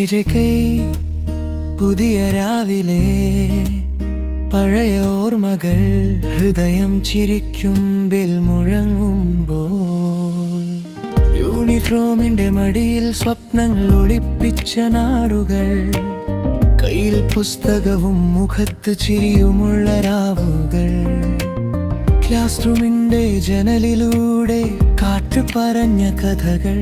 കിഴക്കൈ പുതിയ രാവിലെ പഴയ ഓർമ്മകൾ ഹൃദയം ചിരിക്കുമ്പിൽ മുഴങ്ങുമ്പോൾ യൂണിഫോമിന്റെ മടിയിൽ സ്വപ്നങ്ങൾ ഒളിപ്പിച്ച നാടുകൾ കയ്യിൽ പുസ്തകവും മുഖത്ത് ചിരിയുമുള്ള രാവുകൾ ക്ലാസ് റൂമിന്റെ ജനലിലൂടെ കാറ്റ് പറഞ്ഞ കഥകൾ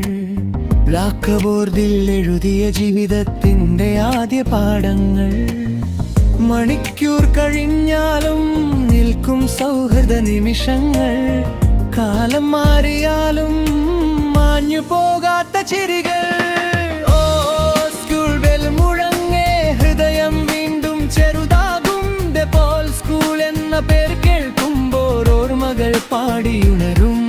ബ്ലാക്ക് ബോർഡിൽ എഴുതിയ ജീവിതത്തിന്റെ ആദ്യ പാഠങ്ങൾ മണിക്കൂർ കഴിഞ്ഞാലും നിൽക്കും സൗഹൃദ നിമിഷങ്ങൾ കാലം മാറിയാലും മാഞ്ഞു പോകാത്ത ചിരികൾ ഓ സ്കൂൾ ബെൽ മുഴങ്ങേ ഹൃദയം വീണ്ടും ചെറുതാകും ഡെപോൾ സ്കൂൾ എന്ന പേര് കേൾക്കുമ്പോൾ ഓർമ്മകൾ പാടിയുണരും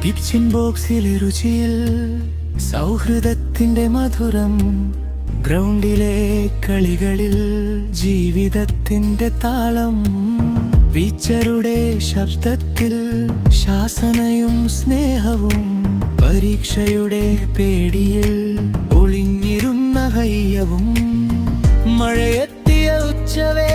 ടിഫിൻ ബോക്സിലെ രുചിയിൽ സൗഹൃദത്തിന്റെ മധുരം ഗ്രൗണ്ടിലെ കളികളിൽ ജീവിതത്തിന്റെ താളം ടീച്ചറുടെ ശബ്ദത്തിൽ ശാസനയും സ്നേഹവും പരീക്ഷയുടെ പേടിയിൽ ഒളിഞ്ഞിരുന്ന ഹയ്യവും മഴയെത്തിയ ഉച്ചവേ